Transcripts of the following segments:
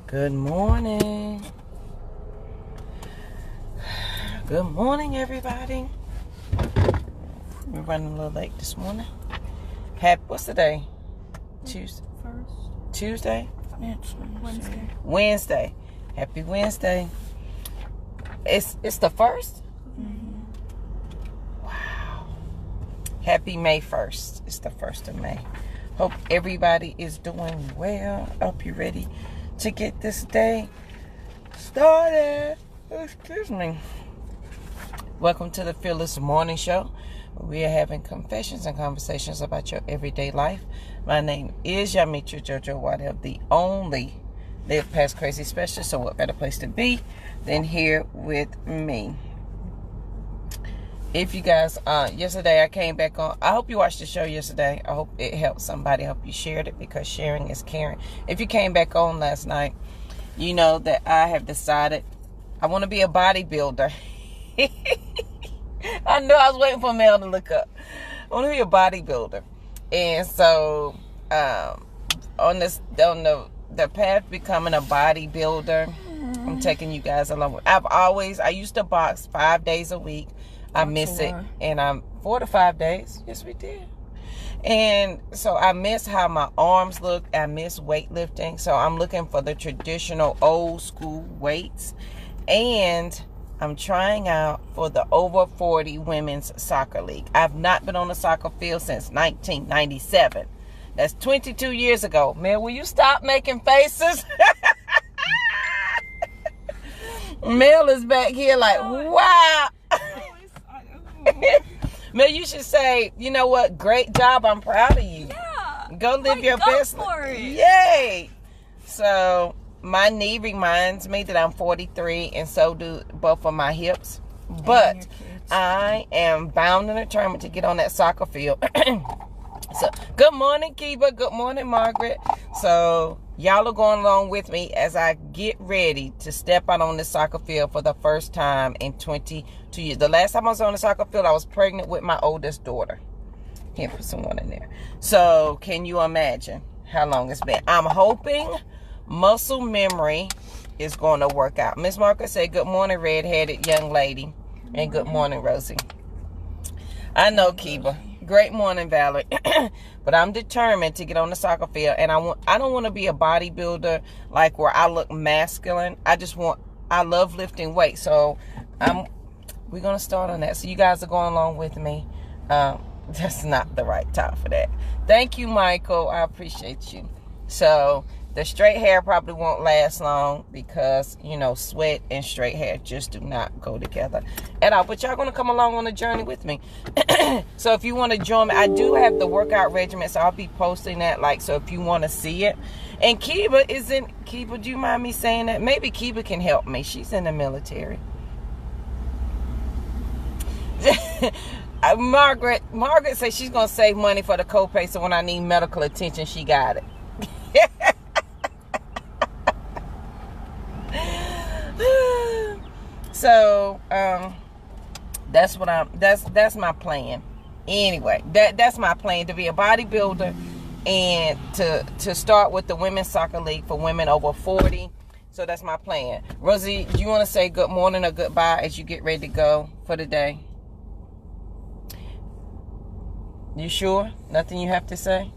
Good morning. Good morning, everybody. We're running a little late this morning. What's the day? Tuesday. Tuesday? Wednesday. Happy Wednesday. It's the first? Mm-hmm. Wow. Happy May 1st. It's the 1st of May. Hope everybody is doing well. Hope you're ready to get this day started. Excuse me. Welcome to the Fearless Morning Show. We are having confessions and conversations about your everyday life. My name is Yamitra Jojo Waddell, the only Live Past Crazy specialist. So what better place to be than here with me? If you guys, yesterday I came back on. I hope you watched the show yesterday. I hope it helped somebody. I hope you shared it because sharing is caring. If you came back on last night, you know that I have decided I want to be a bodybuilder. I know I was waiting for Mel to look up. I want to be a bodybuilder. And so, on the path becoming a bodybuilder, I'm taking you guys along. I used to box 5 days a week. I miss it. And I'm 4 to 5 days. Yes, we did. And so I miss how my arms look. I miss weightlifting. So I'm looking for the traditional old school weights. And I'm trying out for the over 40 women's soccer league. I've not been on a soccer field since 1997. That's 22 years ago. Man, will you stop making faces? Mel is back here like, wow. Man, you should say, you know what? Great job. I'm proud of you. Yeah. Go live your best life. Yay. So my knee reminds me that I'm 43, and so do both of my hips. But I am bound and determined to get on that soccer field. So, good morning, Kiba. Good morning, Margaret. So, y'all are going along with me as I get ready to step out on the soccer field for the first time in 22 years. The last time I was on the soccer field, I was pregnant with my oldest daughter. Can't put someone in there. So, can you imagine how long it's been? I'm hoping muscle memory is going to work out. Miss Margaret said, good morning, red-headed young lady. And good morning, Rosie. I know, Kiba. Great morning, Valerie. But I'm determined to get on the soccer field, and I don't want to be a bodybuilder like where I look masculine. I love lifting weights. So we're gonna start on that. So you guys are going along with me. That's not the right time for that. Thank you, Michael. I appreciate you. So the straight hair probably won't last long because, sweat and straight hair just do not go together at all. But y'all going to come along on the journey with me. So if you want to join me, I do have the workout regimen, so I'll be posting that. So if you want to see it. And Kiba, do you mind me saying that? Maybe Kiba can help me. She's in the military. Margaret says she's going to save money for the copay, so when I need medical attention, she got it. So that's my plan. Anyway, that's my plan, to be a bodybuilder and to start with the women's soccer league for women over 40. So that's my plan. Rosie, do you want to say good morning or goodbye as you get ready to go for the day? You sure? Nothing you have to say?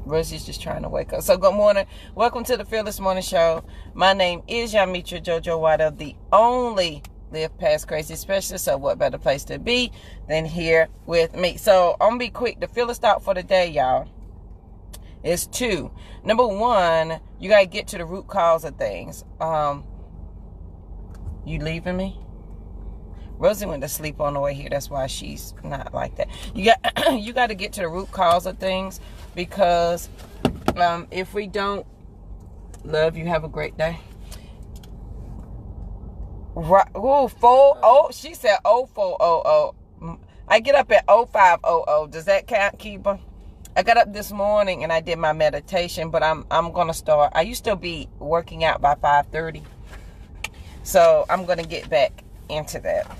Rosie's just trying to wake up. So good morning. Welcome to the Fearless Morning Show. My name is Yamitra Jojo Waddell, the only Live Past Crazy specialist. So what better place to be than here with me? So I'm going to be quick. The Fearless thought for the day, y'all, is 2. Number 1, you got to get to the root cause of things. You leaving me? Rosie went to sleep on the way here. That's why she's not like that. You got to get to the root cause of things, because if we don't, love you, have a great day. Right, she said 0400. I get up at 0500. Does that count, Keeper? I got up this morning and I did my meditation, but I'm gonna start. I used to be working out by 5:30, so I'm gonna get back into that.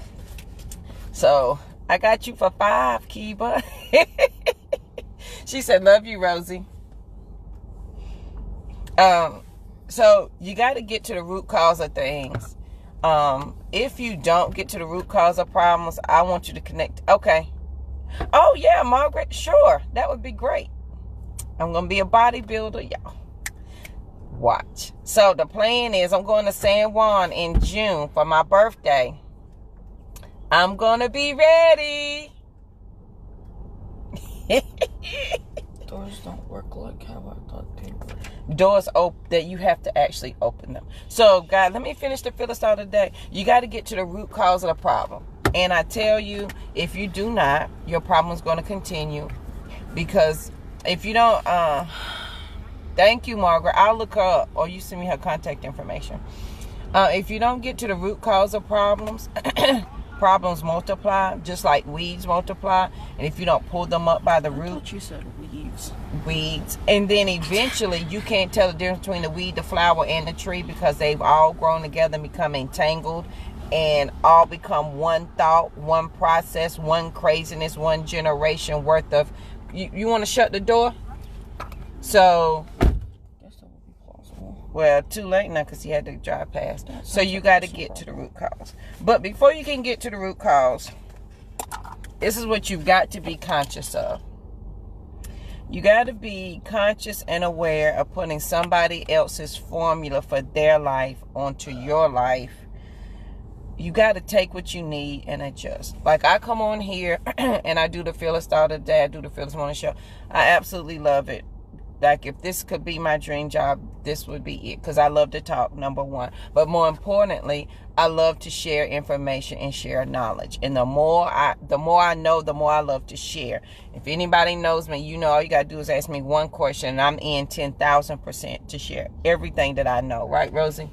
So I got you for 5, Kiba. She said, love you, Rosie. So you got to get to the root cause of things. If you don't get to the root cause of problems, I want you to connect. Okay. Oh yeah, Margaret, sure, that would be great. I'm gonna be a bodybuilder, y'all. Watch. So the plan is I'm going to San Juan in June for my birthday. I'm gonna be ready. Doors don't work like how I thought they would. Doors open that you have to actually open them. So, God, let me finish the Philistine today. You got to get to the root cause of the problem. And I tell you, if you do not, your problem is going to continue. Because if you don't, thank you, Margaret. I'll look her up, or you send me her contact information. If you don't get to the root cause of problems, problems multiply, just like weeds multiply. And if you don't pull them up by the root. I thought you said weeds. And then eventually you can't tell the difference between the weed, the flower, and the tree because they've all grown together and become entangled and all become one thought, one process, one craziness, one generation worth of. You want to shut the door? So, guess that would be plausible. well, too late now because he had to drive past. So you got to get to the root cause. But before you can get to the root cause, this is what you've got to be conscious of. You got to be conscious and aware of putting somebody else's formula for their life onto your life. You got to take what you need and adjust. Like I come on here and I do the Phyllis Start of the Day. I do the Phyllis Morning Show. I absolutely love it. Like if this could be my dream job, this would be it. Because I love to talk, number one. But more importantly, I love to share information and share knowledge. And the more I know, the more I love to share. If anybody knows me, you know all you got to do is ask me one question. And I'm in 10,000% to share everything that I know. Right, Rosie?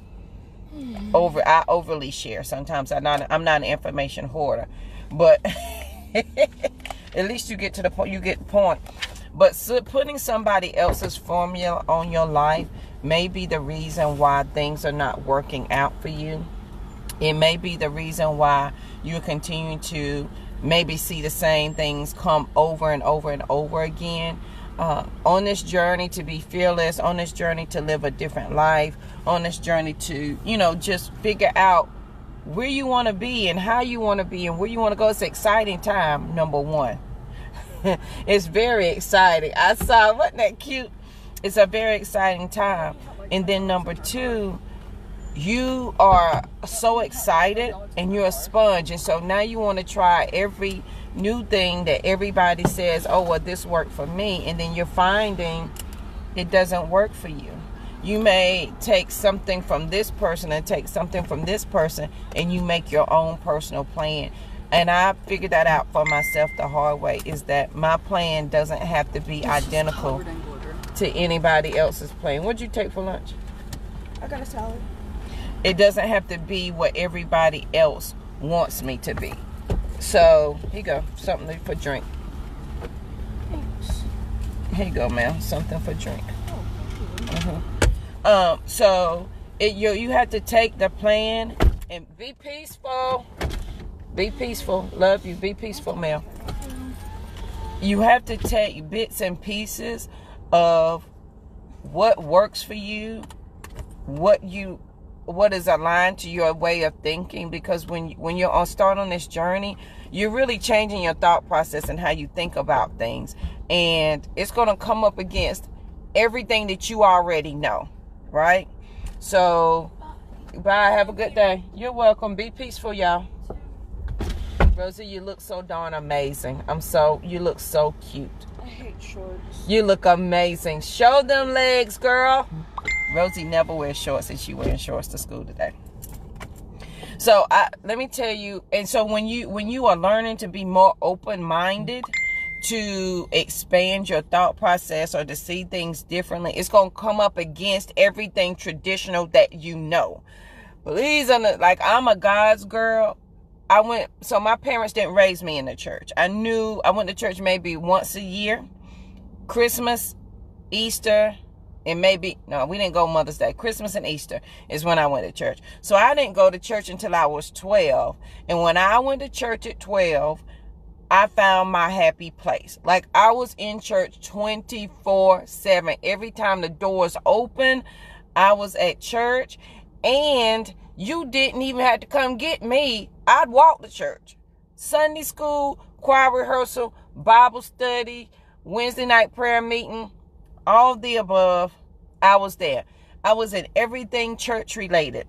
I overly share. Sometimes I'm not an information hoarder. But at least you get to the point. You get the point. But putting somebody else's formula on your life may be the reason why things are not working out for you. It may be the reason why you're continuing to maybe see the same things come over and over and over again. On this journey to be fearless, on this journey to live a different life, on this journey to, just figure out where you want to be and how you want to be and where you want to go. It's an exciting time, number one. It's very exciting. I saw, wasn't that cute? It's a very exciting time. And then number two, you are so excited and you're a sponge. And so now you want to try every new thing that everybody says, oh, well, this worked for me. And then you're finding it doesn't work for you. You may take something from this person and take something from this person and you make your own personal plan. And I figured that out for myself the hard way, is that my plan doesn't have to be identical to anybody else's plan. What'd you take for lunch? I got a salad. It doesn't have to be what everybody else wants me to be. So, here you go. Something for drink. Thanks. Here you go, ma'am. Something for drink. Oh, So, you have to take the plan and be peaceful. Be peaceful. Love you. Be peaceful, ma'am. You have to take bits and pieces of what works for you, what is aligned to your way of thinking, because when you're start on this journey, you're really changing your thought process and how you think about things. And it's going to come up against everything that you already know, right? So, bye. Have a good day. You're welcome. Be peaceful, y'all. Rosie, you look so darn amazing. You look so cute. I hate shorts. You look amazing. Show them legs, girl. Rosie never wears shorts, and she wearing shorts to school today. So let me tell you, and so when you are learning to be more open-minded, to expand your thought process or to see things differently, it's going to come up against everything traditional that you know. Please, I'm a God's girl. So my parents didn't raise me in the church. I went to church maybe once a year. Christmas, Easter, and we didn't go Mother's Day. Christmas and Easter is when I went to church. So I didn't go to church until I was 12. And when I went to church at 12, I found my happy place. Like, I was in church 24/7. Every time the doors open, I was at church. And you didn't even have to come get me. I'd walk to church. Sunday school, choir rehearsal, Bible study, Wednesday night prayer meeting, all the above, I was there. I was in everything church related.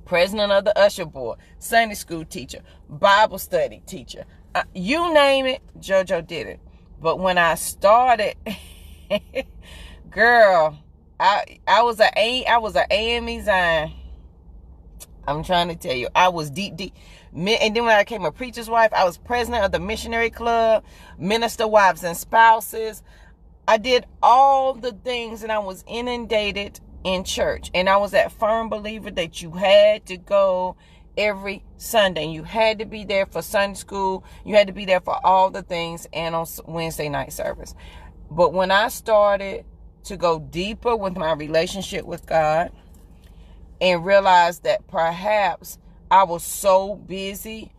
President of the usher board, Sunday school teacher, Bible study teacher. You name it, JoJo did it. But when I started, girl, I was a AME Zion. I'm trying to tell you, I was deep. And then when I became a preacher's wife, I was president of the missionary club, minister wives and spouses. I did all the things, and I was inundated in church. And I was that firm believer that you had to go every Sunday. You had to be there for Sunday school. You had to be there for all the things, and on Wednesday night service. But when I started to go deeper with my relationship with God and realized that perhaps I was so busy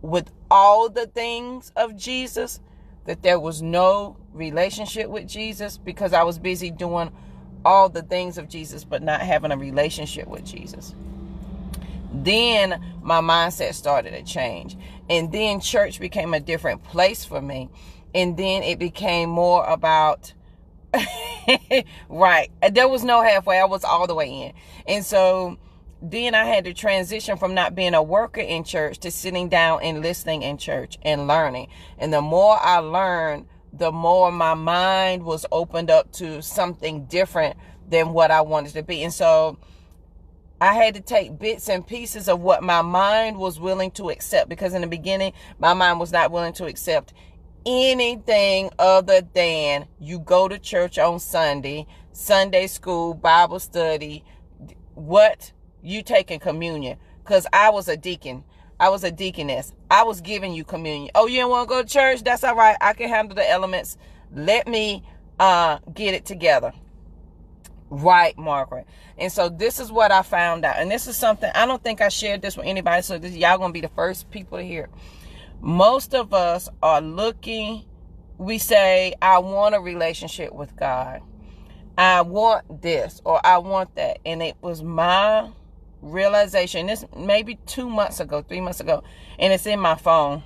with all the things of Jesus that there was no relationship with Jesus, because I was busy doing all the things of Jesus but not having a relationship with Jesus. Then my mindset started to change. And then church became a different place for me. And then it became more about, right, there was no halfway. I was all the way in. And so then I had to transition from not being a worker in church to sitting down and listening in church and learning. And the more I learned, the more my mind was opened up to something different than what I wanted to be. And so I had to take bits and pieces of what my mind was willing to accept, because in the beginning, my mind was not willing to accept anything other than you go to church on Sunday, Sunday school, Bible study, what you taking communion. Because I was a deacon. I was a deaconess. I was giving you communion. Oh, you don't want to go to church? That's all right. I can handle the elements. Let me get it together. Right, Margaret. And so this is what I found out. And this is something, I don't think I shared this with anybody, so y'all going to be the first people to hear. Most of us are looking, we say, I want a relationship with God. I want this or I want that. And it was my realization, this maybe 2 months ago, 3 months ago, and it's in my phone.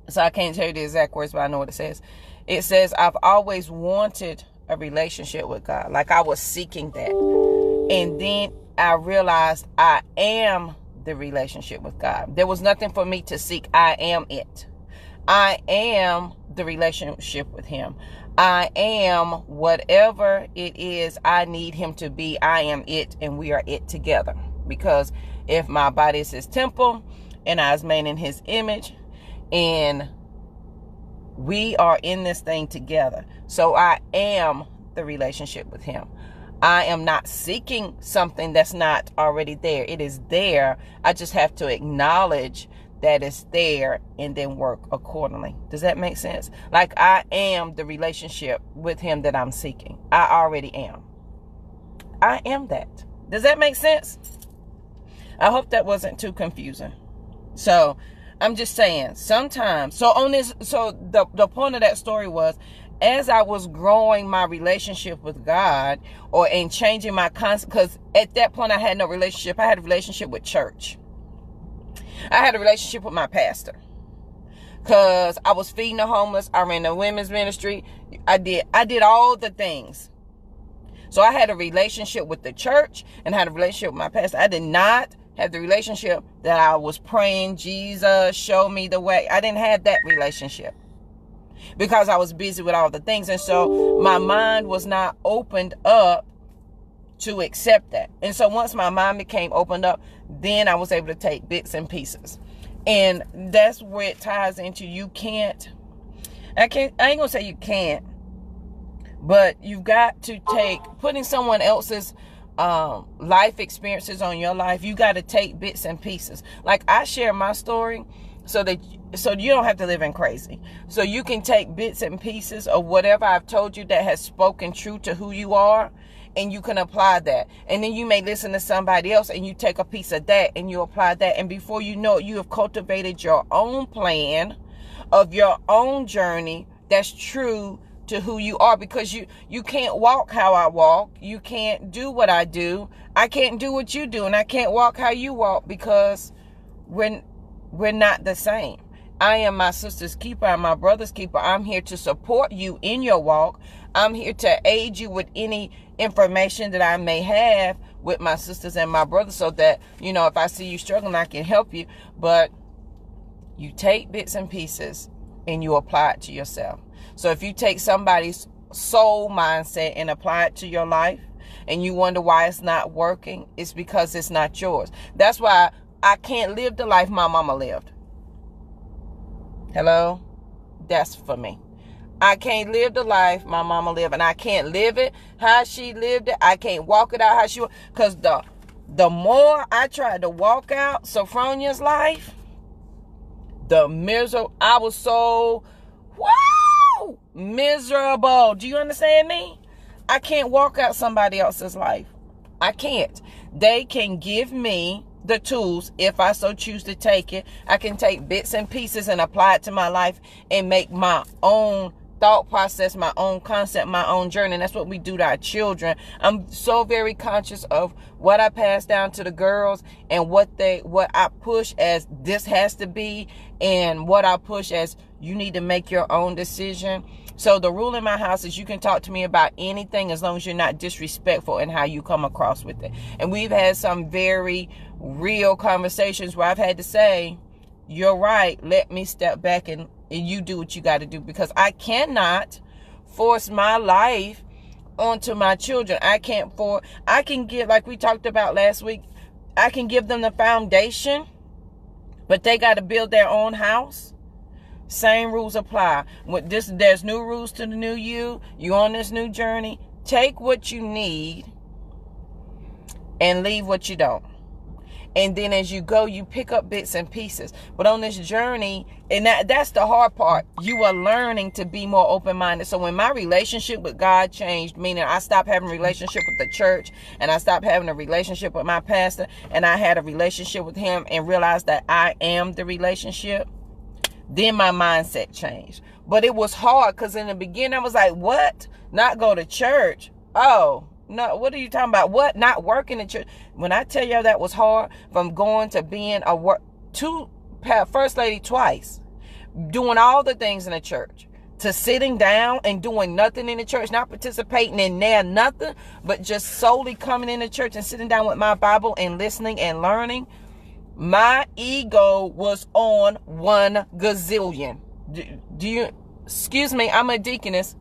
So I can't tell you the exact words, but I know what it says. It says, I've always wanted a relationship with God. Like I was seeking that. And then I realized I am the relationship with God. There was nothing for me to seek. I am it. I am the relationship with Him. I am whatever it is I need Him to be. I am it, and we are it together. Because if my body is His temple and I was made in His image, and we are in this thing together. So I am the relationship with Him. I am not seeking something that's not already there. It is there. I just have to acknowledge that it's there and then work accordingly. Does that make sense? Like I am the relationship with Him that I'm seeking. I already am. I am that. Does that make sense? I hope that wasn't too confusing. So I'm just saying, sometimes, the point of that story was, as I was growing my relationship with God, and changing my concept, because at that point I had no relationship. I had a relationship with church. I had a relationship with my pastor, because I was feeding the homeless. I ran the women's ministry. I did all the things. So I had a relationship with the church and had a relationship with my pastor. I did not have the relationship that I was praying, Jesus, show me the way. I didn't have that relationship because I was busy with all the things. And so my mind was not opened up to accept that. And so once my mind became opened up, then I was able to take bits and pieces. And that's where it ties into, I ain't gonna say you can't, but you've got to putting someone else's life experiences on your life. You got to take bits and pieces. Like I share my story so you don't have to live in crazy. So you can take bits and pieces of whatever I've told you that has spoken true to who you are, and you can apply that. And then you may listen to somebody else and you take a piece of that and you apply that. And before you know it, you have cultivated your own plan of your own journey that's true to who you are, because you can't walk how I walk. You can't do what I do. I can't do what you do, and I can't walk how you walk, because we're not the same. I am my sister's keeper. I'm my brother's keeper. I'm here to support you in your walk. I'm here to aid you with any information that I may have with my sisters and my brothers, so that, if I see you struggling, I can help you. But you take bits and pieces and you apply it to yourself. So if you take somebody's soul mindset and apply it to your life, and you wonder why it's not working, it's because it's not yours. That's why I can't live the life my mama lived. Hello? That's for me. I can't live the life my mama lived, and I can't live it how she lived it. I can't walk it out how she was. Because the more I tried to walk out Sophronia's life, the miserable, I was so, miserable. Do you understand me? I can't walk out somebody else's life. I can't. They can give me the tools if I so choose to take it. I can take bits and pieces and apply it to my life and make my own thought process, my own concept, my own journey. And that's what we do to our children. I'm so very conscious of what I pass down to the girls, and what I push as this has to be, and what I push as you need to make your own decision. So the rule in my house is you can talk to me about anything as long as you're not disrespectful in how you come across with it. And we've had some very real conversations where I've had to say, you're right, let me step back and you do what you got to do, because I cannot force my life onto my children. I can give, like we talked about last week, I can give them the foundation, but they got to build their own house. Same rules apply. There's new rules to the new you. You on this new journey. Take what you need and leave what you don't. And then as you go, you pick up bits and pieces. But on this journey, and that's the hard part, you are learning to be more open-minded. So when my relationship with God changed, meaning I stopped having a relationship with the church, and I stopped having a relationship with my pastor, and I had a relationship with him and realized that I am the relationship, then my mindset changed. But it was hard, because in the beginning I was like, what? Not go to church? Oh, no, what are you talking about? What? Not working in church? When I tell you that was hard, from going to being first lady twice, doing all the things in the church, to sitting down and doing nothing in the church, not participating in nothing, but just solely coming in the church and sitting down with my Bible and listening and learning. My ego was on 1 gazillion. Excuse me, I'm a deaconess,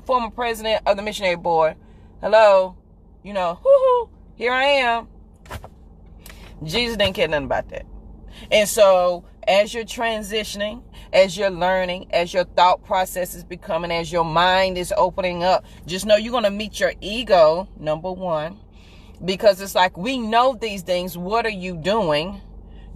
former president of the missionary board. Hello, here I am. Jesus didn't care nothing about that. And so as you're transitioning, as you're learning, as your thought process is becoming, as your mind is opening up, just know you're going to meet your ego, number one, because it's like, we know these things. What are you doing?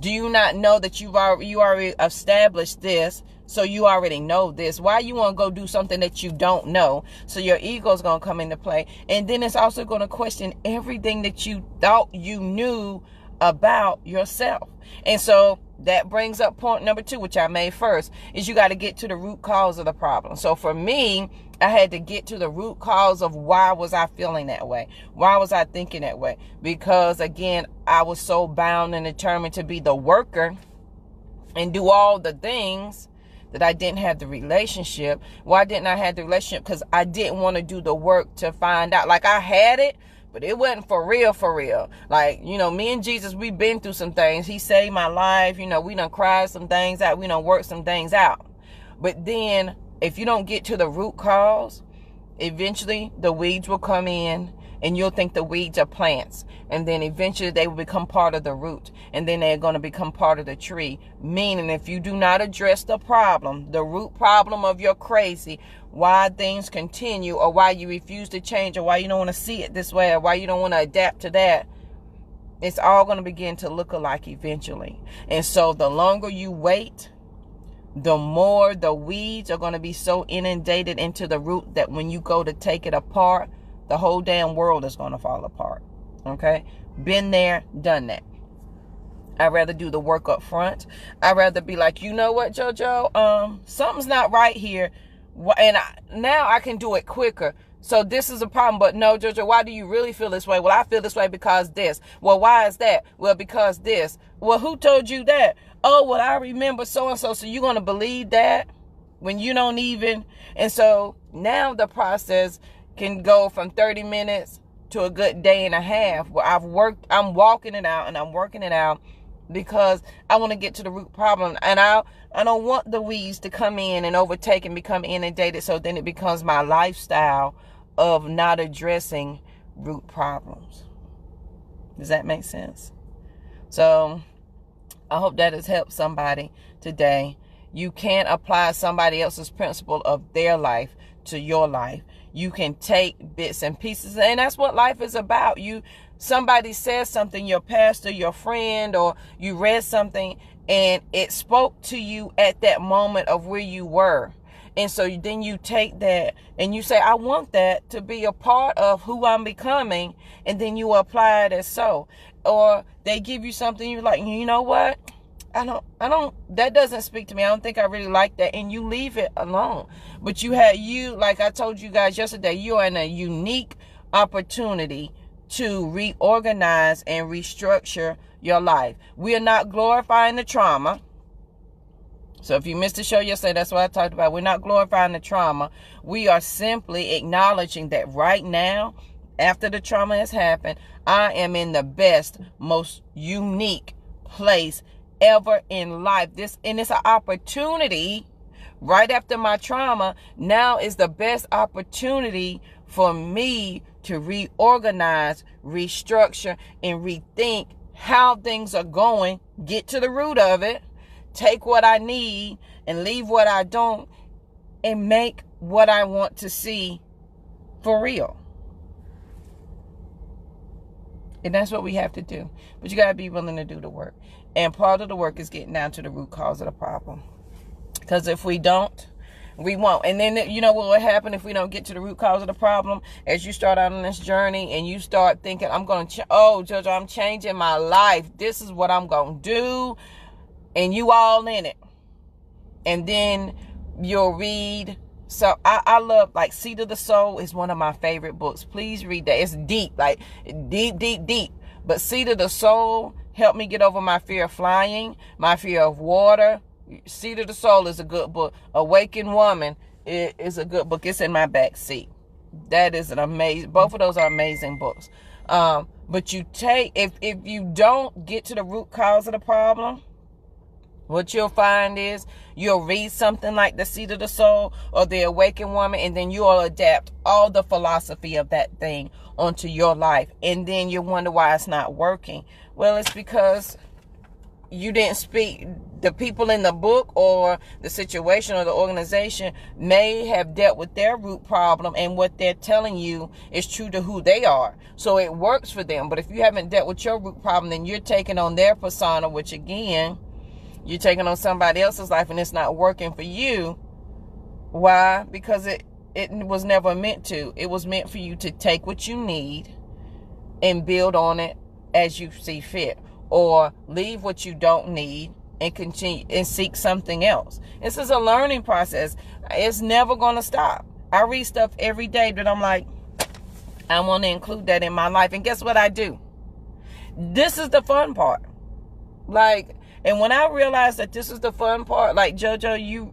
Do you not know that you already established this? So you already know this. Why you want to go do something that you don't know? So your ego is going to come into play. And then it's also going to question everything that you thought you knew about yourself. And so that brings up point number 2, which I made first, is you got to get to the root cause of the problem. So for me, I had to get to the root cause of why was I feeling that way? Why was I thinking that way? Because again, I was so bound and determined to be the worker and do all the things that I didn't have the relationship. Why didn't I have the relationship? Because I didn't want to do the work to find out. Like, I had it, but it wasn't for real, for real. Like, me and Jesus, we've been through some things. He saved my life. We done cried some things out. We done worked some things out. But then, if you don't get to the root cause, eventually the weeds will come in, and you'll think the weeds are plants. And then eventually they will become part of the root. And then they're going to become part of the tree. Meaning, if you do not address the problem, the root problem of your crazy, why things continue, or why you refuse to change, or why you don't want to see it this way, or why you don't want to adapt to that, it's all going to begin to look alike eventually. And so the longer you wait, the more the weeds are going to be so inundated into the root that when you go to take it apart, the whole damn world is going to fall apart. Okay? Been there, done that. I'd rather do the work up front. I'd rather be like, you know what, JoJo, something's not right here. And now I can do it quicker. So this is a problem. But no, JoJo, why do you really feel this way? Well, I feel this way because this. Well, why is that? Well, because this. Well, who told you that? Oh, well, I remember so-and-so. So you're going to believe that when you don't even. And so now the process can go from 30 minutes to a good day and a half where I'm walking it out and I'm working it out because I want to get to the root problem. And I don't want the weeds to come in and overtake and become inundated. So then it becomes my lifestyle of not addressing root problems. Does that make sense? So I hope that has helped somebody today. You can't apply somebody else's principle of their life to your life. You can take bits and pieces, and that's what life is about. Somebody says something, your pastor, your friend, or you read something, and it spoke to you at that moment of where you were. And so then you take that and you say, I want that to be a part of who I'm becoming. And then you apply it as so. Or they give you something, you're like, you know what? That doesn't speak to me. I don't think I really like that. And you leave it alone. But like I told you guys yesterday, you're in a unique opportunity to reorganize and restructure your life. We are not glorifying the trauma. So if you missed the show yesterday, that's what I talked about. We're not glorifying the trauma. We are simply acknowledging that right now, after the trauma has happened, I am in the best, most unique place ever in life. And it's an opportunity right after my trauma. Now is the best opportunity for me to reorganize, restructure, and rethink how things are going, get to the root of it, take what I need and leave what I don't, and make what I want to see for real. And that's what we have to do. But you got to be willing to do the work. And part of the work is getting down to the root cause of the problem. Because if we don't, we won't. And then, you know what will happen if we don't get to the root cause of the problem? As you start out on this journey and you start thinking, JoJo, I'm changing my life. This is what I'm going to do. And you all in it. And then you'll read. So I love, like, Seed of the Soul is one of my favorite books. Please read that. It's deep, like deep, deep, deep. But Seed of the Soul helped me get over my fear of flying, my fear of water. Seed of the Soul is a good book. Awakened Woman is a good book. It's in my back seat. That is an amazing, both of those are amazing books. But if you don't get to the root cause of the problem, what you'll find is you'll read something like The Seed of the Soul or The Awakened Woman, and then you'll adapt all the philosophy of that thing onto your life. And then you wonder why it's not working. Well, it's because you didn't speak. The people in the book or the situation or the organization may have dealt with their root problem, and what they're telling you is true to who they are. So it works for them. But if you haven't dealt with your root problem, then you're taking on their persona, which again, you're taking on somebody else's life, and it's not working for you. Why? Because it was never meant to. It was meant for you to take what you need and build on it as you see fit, or leave what you don't need and continue and seek something else. This is a learning process. It's never going to stop. I read stuff every day that I'm like, I want to include that in my life. And guess what I do? This is the fun part. And when I realized that this is the fun part, like, JoJo,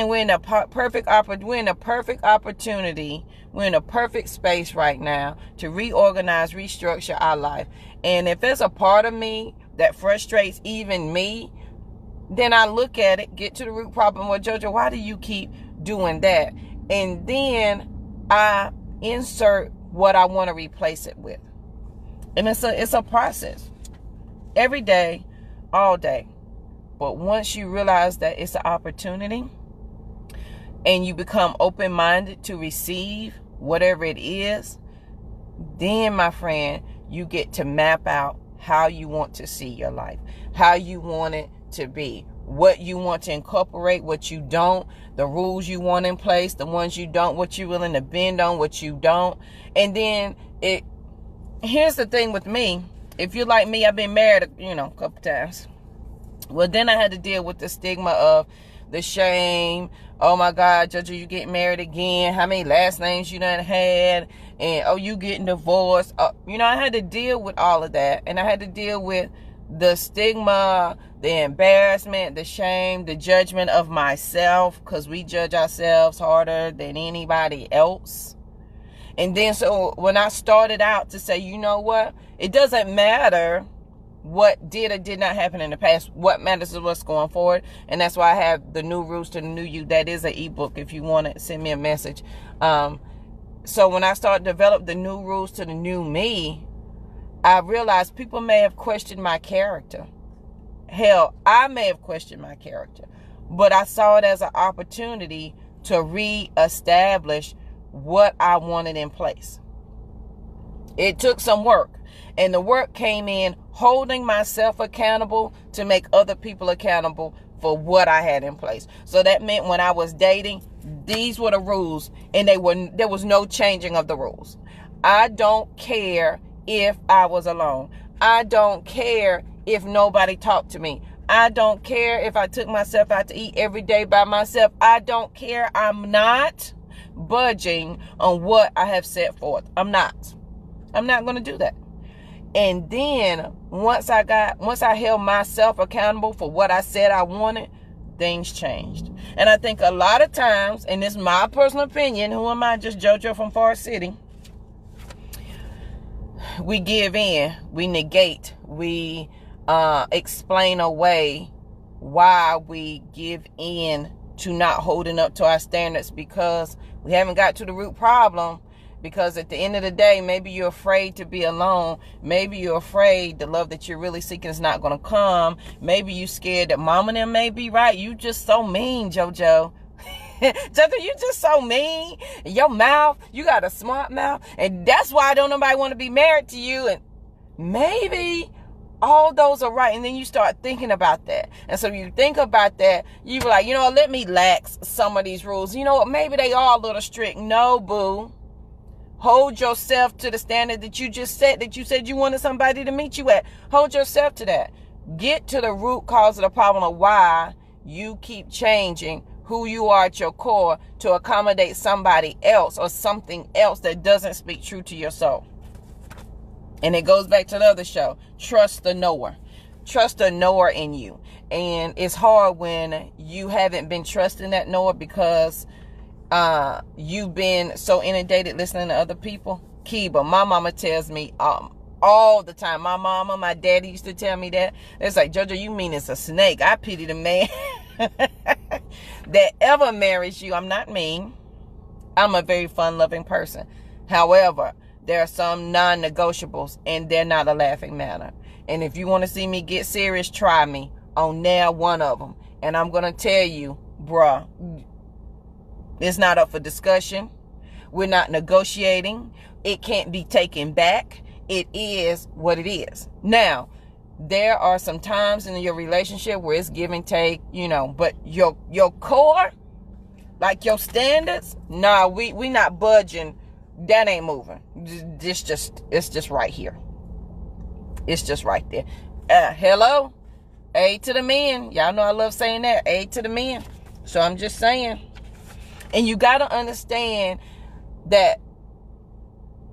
we're in a perfect opportunity. We're in a perfect space right now to reorganize, restructure our life. And if there's a part of me that frustrates even me, then I look at it, get to the root problem. Well, JoJo, why do you keep doing that? And then I insert what I want to replace it with. And it's a process. Every day, all day. But once you realize that it's an opportunity and you become open-minded to receive whatever it is, then, my friend, you get to map out how you want to see your life, how you want it to be, what you want to incorporate, what you don't, the rules you want in place, the ones you don't, what you're willing to bend on, what you don't. And then here's the thing with me. if you're like me, I've been married, a couple times. Well, then I had to deal with the stigma of the shame. Oh my God, JoJo, you getting married again? How many last names you done had? And oh, you getting divorced? I had to deal with all of that, and I had to deal with the stigma, the embarrassment, the shame, the judgment of myself, because we judge ourselves harder than anybody else. And then so when I started out to say, you know what, it doesn't matter what did or did not happen in the past. What matters is what's going forward. And that's why I have the New Rules to the New You. That is an ebook. If you want to send me a message. So when I started to develop the New Rules to the New Me, I realized people may have questioned my character. Hell, I may have questioned my character. But I saw it as an opportunity to reestablish what I wanted in place. It took some work. And the work came in holding myself accountable to make other people accountable for what I had in place. So that meant when I was dating, these were the rules, and there was no changing of the rules. I don't care if I was alone. I don't care if nobody talked to me. I don't care if I took myself out to eat every day by myself. I don't care. I'm not budging on what I have set forth. I'm not going to do that. And then once I held myself accountable for what I said I wanted, things changed. And I think a lot of times, and this is my personal opinion, who am I, just JoJo from Forest City, we give in, we negate, we explain away why we give in to not holding up to our standards, because we haven't got to the root problem. Because at the end of the day, maybe you're afraid to be alone. Maybe you're afraid the love that you're really seeking is not going to come. Maybe you're scared that mama and them may be right. You just so mean, JoJo. JoJo, you just so mean. Your mouth, you got a smart mouth. And that's why don't nobody want to be married to you. And maybe all those are right. And then you start thinking about that. And so you think about that, you be like, let me lax some of these rules. You know what? Maybe they are a little strict. No, boo. Hold yourself to the standard that you just set, that you said you wanted somebody to meet you at. Hold yourself to that. Get to the root cause of the problem of why you keep changing who you are at your core to accommodate somebody else or something else that doesn't speak true to your soul. And it goes back to the other show. Trust the knower. Trust the knower in you. And it's hard when you haven't been trusting that knower because you've been so inundated listening to other people. Kiba, my mama tells me all the time. My mama, my daddy used to tell me that. It's like, JoJo, you mean it's a snake. I pity the man that ever marries you. I'm not mean. I'm a very fun-loving person. However, there are some non-negotiables, and they're not a laughing matter. And if you want to see me get serious, try me on now one of them. And I'm going to tell you, bruh, it's not up for discussion. We're not negotiating. It can't be taken back. It is what it is. Now, there are some times in your relationship where it's give and take, but your core, like your standards, nah, we not budging. That ain't moving. It's just right here. It's just right there. Hello? Aid to the men. Y'all know I love saying that. Aid to the men. So I'm just saying. And you got to understand that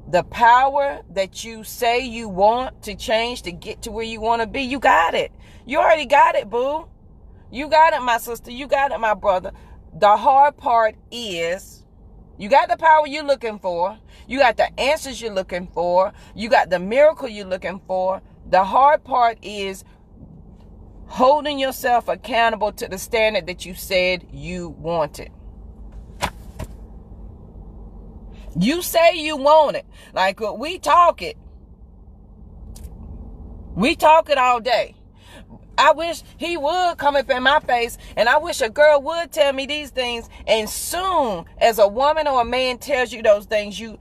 the power that you say you want to change to get to where you want to be, you got it. You already got it, boo. You got it, my sister. You got it, my brother. The hard part is you got the power you're looking for. You got the answers you're looking for. You got the miracle you're looking for. The hard part is holding yourself accountable to the standard that you said you wanted. You say you want it. Like we talk it. We talk it all day. I wish he would come up in my face, and I wish a girl would tell me these things. And soon as a woman or a man tells you those things, you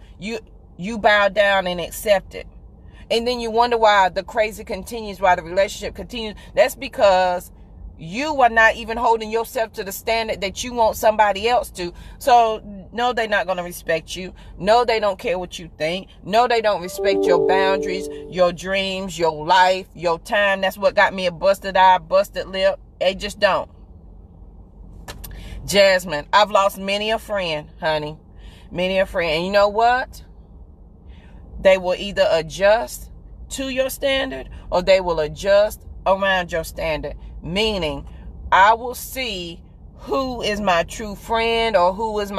bow down and accept it. And then you wonder why the crazy continues, why the relationship continues. That's because You are not even holding yourself to the standard that you want somebody else to. So, no, they're not going to respect you. No, they don't care what you think. No, they don't respect your boundaries, your dreams, your life, your time. That's what got me a busted eye, busted lip. They just don't. Jasmine, I've lost many a friend, honey. Many a friend. And you know what? They will either adjust to your standard or they will adjust around your standard. Meaning, I will see who is my true friend or who is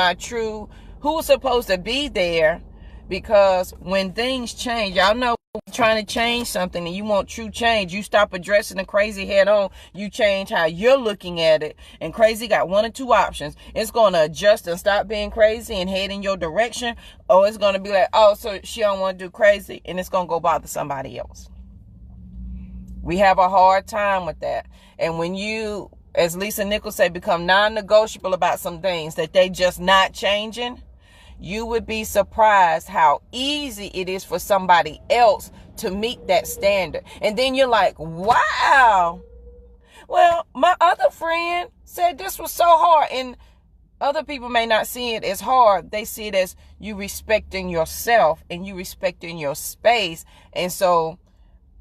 supposed to be there. Because when things change, y'all know, trying to change something and you want true change, you stop addressing the crazy head on. You change how you're looking at it. And crazy got one or two options. It's going to adjust and stop being crazy and head in your direction, or it's going to be like, oh, so she don't want to do crazy, and it's going to go bother somebody else. We have a hard time with that. And when you, as Lisa Nichols say, become non-negotiable about some things that they just not changing, you would be surprised how easy it is for somebody else to meet that standard. And then you're like, wow, well, my other friend said this was so hard. And other people may not see it as hard. They see it as you respecting yourself and you respecting your space. And so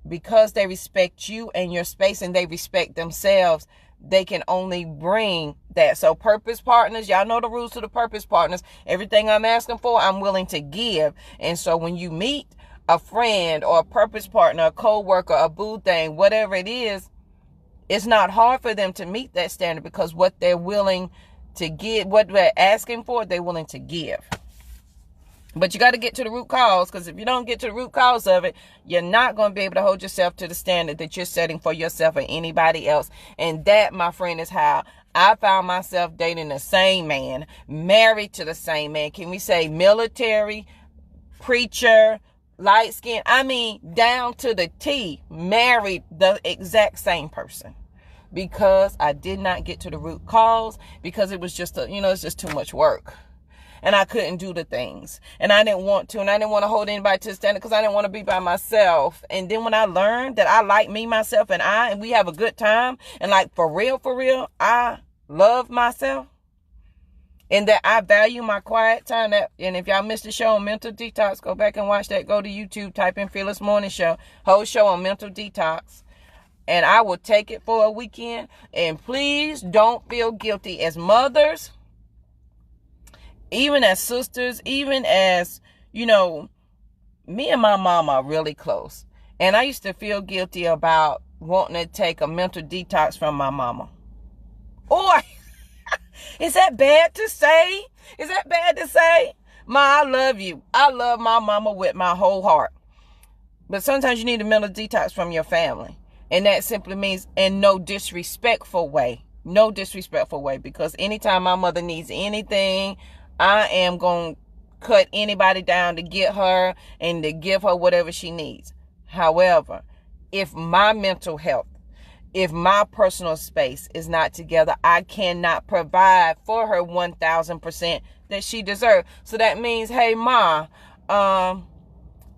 because they respect you and your space and they respect themselves, they can only bring that. So purpose partners, y'all know the rules to the purpose partners. Everything I'm asking for, I'm willing to give. And so when you meet a friend or a purpose partner, a co-worker, a boo thing, whatever it is, it's not hard for them to meet that standard because what they're willing to give, what they're asking for, they're willing to give. But you got to get to the root cause, because if you don't get to the root cause of it, you're not going to be able to hold yourself to the standard that you're setting for yourself or anybody else. And that, my friend, is how I found myself dating the same man, married to the same man. Can we say military, preacher, light skin? I mean, down to the T, married the exact same person. Because I did not get to the root cause, because it was just, it's just too much work. And I couldn't do the things. And I didn't want to. And I didn't want to hold anybody to the standard because I didn't want to be by myself. And then when I learned that I like me, myself, and we have a good time. And like, for real, I love myself. And that I value my quiet time. And if y'all missed the show on Mental Detox, go back and watch that. Go to YouTube, type in Fearless Morning Show. Whole show on Mental Detox. And I will take it for a weekend. And please don't feel guilty as mothers, even as sisters, even as, me and my mom are really close. And I used to feel guilty about wanting to take a mental detox from my mama. Or, is that bad to say? Is that bad to say? Ma, I love you. I love my mama with my whole heart. But sometimes you need a mental detox from your family. And that simply means in no disrespectful way. No disrespectful way. Because anytime my mother needs anything, I am going to cut anybody down to get her and to give her whatever she needs. However, if my mental health, if my personal space is not together, I cannot provide for her 1,000% that she deserves. So that means, hey, Ma, I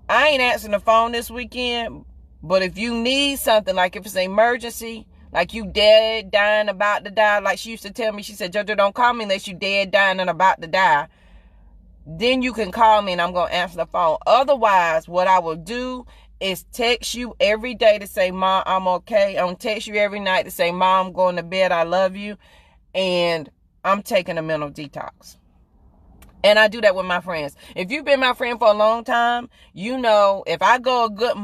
ain't answering the phone this weekend, but if you need something, like if it's an emergency, like you dead, dying, about to die, like she used to tell me, she said, JoJo, don't call me unless you dead, dying, and about to die. Then you can call me and I'm going to answer the phone. Otherwise, what I will do is text you every day to say, Ma, I'm okay. I'm going to text you every night to say, Ma, I'm going to bed. I love you. And I'm taking a mental detox. And I do that with my friends. If you've been my friend for a long time, if I go a good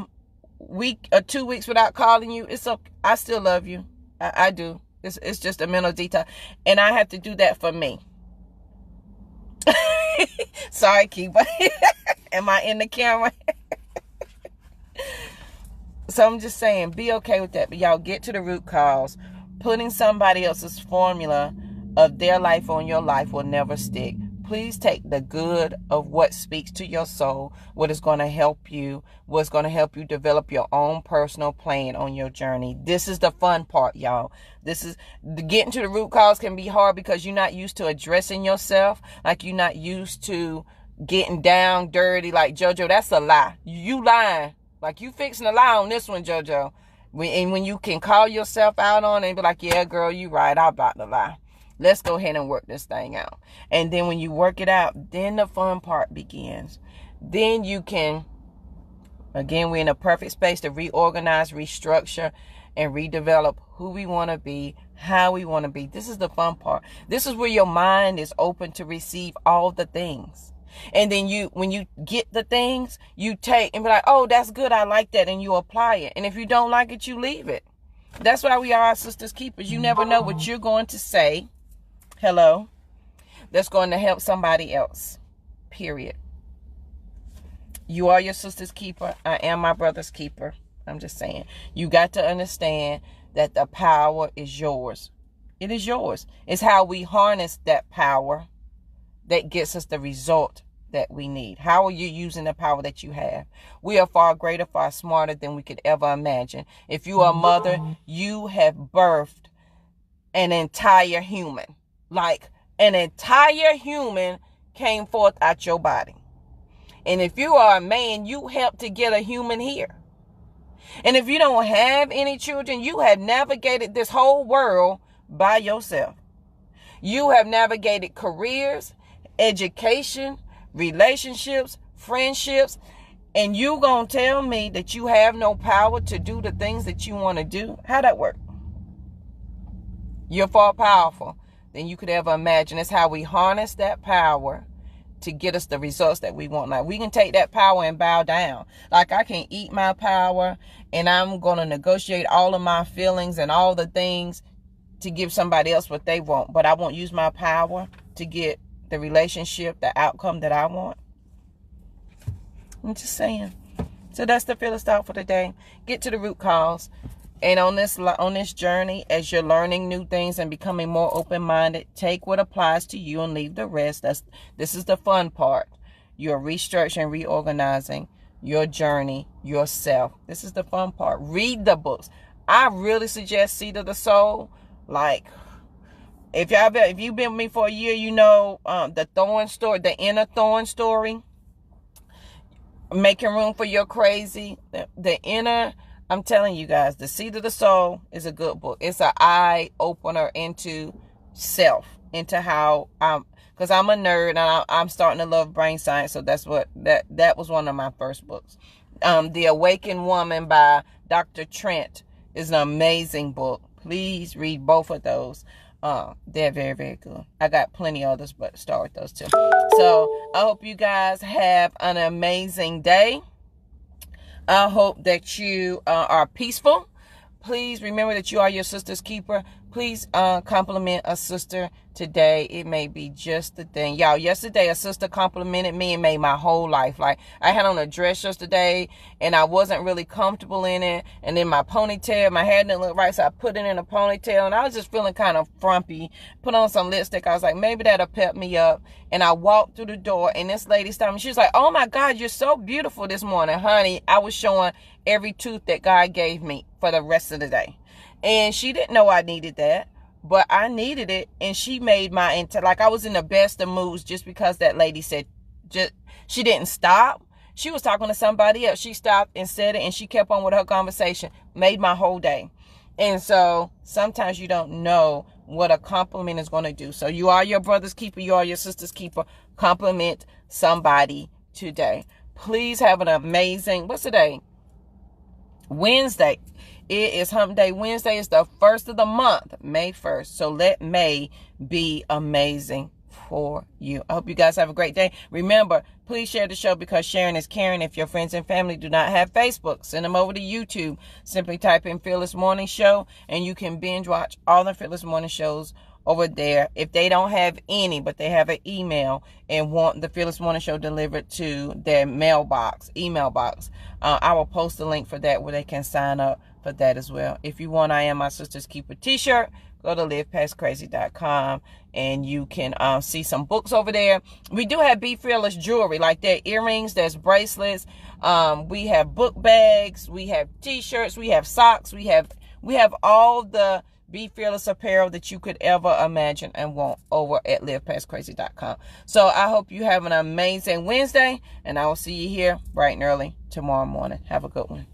week or 2 weeks without calling you, it's okay. I still love you. I do. It's just a mental detox. And I have to do that for me. Sorry, Keeper. Am I in the camera? So I'm just saying, be okay with that. But y'all get to the root cause. Putting somebody else's formula of their life on your life will never stick. Please take the good of what speaks to your soul, what is going to help you, what's going to help you develop your own personal plan on your journey. This is the fun part, y'all. Getting to the root cause can be hard because you're not used to addressing yourself. Like you're not used to getting down dirty. Like, JoJo, that's a lie. You lying. Like you fixing a lie on this one, JoJo. When you can call yourself out on it and be like, yeah, girl, you right, I'm about to lie. Let's go ahead and work this thing out. And then when you work it out, then the fun part begins. Then you can, again, we're in a perfect space to reorganize, restructure, and redevelop who we want to be, how we want to be. This is the fun part. This is where your mind is open to receive all the things. And then when you get the things, you take and be like, oh, that's good, I like that, and you apply it. And if you don't like it, you leave it. That's why we are our sisters keepers. You never know what you're going to say, hello, that's going to help somebody else, period. You are your sister's keeper. I am my brother's keeper. I'm just saying. You got to understand that the power is yours. It is yours. It's how we harness that power that gets us the result that we need. How are you using the power that you have? We are far greater, far smarter than we could ever imagine. If you are a mother, you have birthed an entire human. Like an entire human came forth out your body. And if you are a man, you helped to get a human here. And if you don't have any children, you have navigated this whole world by yourself. You have navigated careers, education, relationships, friendships, and you gonna tell me that you have no power to do the things that you want to do? How'd that work? You're far powerful than you could ever imagine. It's how we harness that power to get us the results that we want. Like, we can take that power and bow down. Like, I can eat my power and I'm going to negotiate all of my feelings and all the things to give somebody else what they want. But I won't use my power to get the relationship, the outcome that I want. I'm just saying. So that's the Fearless Thought for today. Get to the root cause. And on this journey, as you're learning new things and becoming more open-minded, take what applies to you and leave the rest. This is the fun part. You're restructuring, reorganizing your journey, yourself. This is the fun part. Read the books. I really suggest Seed of the Soul. Like, if you've been with me for a year, you know the Thorn story, the Inner Thorn story. Making Room for Your Crazy. The inner. I'm telling you guys, The Seed of the Soul is a good book. It's an eye opener into self, into how because I'm a nerd and I'm starting to love brain science. So that was one of my first books. The Awakened Woman by Dr. Trent is an amazing book. Please read both of those. They're very, very good. I got plenty others, but start with those two. So I hope you guys have an amazing day. I hope that you are peaceful. Please remember that you are your sister's keeper. Please compliment a sister today. It may be just the thing. Y'all, yesterday a sister complimented me and made my whole life. Like, I had on a dress yesterday and I wasn't really comfortable in it. And then my ponytail, my hair didn't look right, so I put it in a ponytail and I was just feeling kind of frumpy. Put on some lipstick. I was like, maybe that'll pep me up. And I walked through the door and this lady stopped me. She was like, oh my God, you're so beautiful this morning. Honey, I was showing every tooth that God gave me for the rest of the day. And she didn't know I needed that, but I needed it. And she made my like, I was in the best of moods just because that lady said, she didn't stop. She was talking to somebody else. She stopped and said it, and she kept on with her conversation. Made my whole day. And so sometimes you don't know what a compliment is going to do. So you are your brother's keeper. You are your sister's keeper. Compliment somebody today. Please have an amazing, what's today? Wednesday. It is Hump Day. Wednesday is the first of the month, May 1st. So let May be amazing for you. I hope you guys have a great day. Remember, please share the show because sharing is caring. If your friends and family do not have Facebook, send them over to YouTube. Simply type in Fearless Morning Show and you can binge watch all the Fearless Morning Shows over there. If they don't have any, but they have an email and want the Fearless Morning Show delivered to their email box, I will post the link for that where they can sign up for that as well. If you want I Am My Sister's Keeper t-shirt, go to livepastcrazy.com and you can see some books over there. We do have Be Fearless jewelry, like their earrings, there's bracelets. We have book bags, we have t-shirts, we have socks, we have all the Be Fearless apparel that you could ever imagine and want over at livepastcrazy.com. So I hope you have an amazing Wednesday, and I will see you here bright and early tomorrow morning. Have a good one.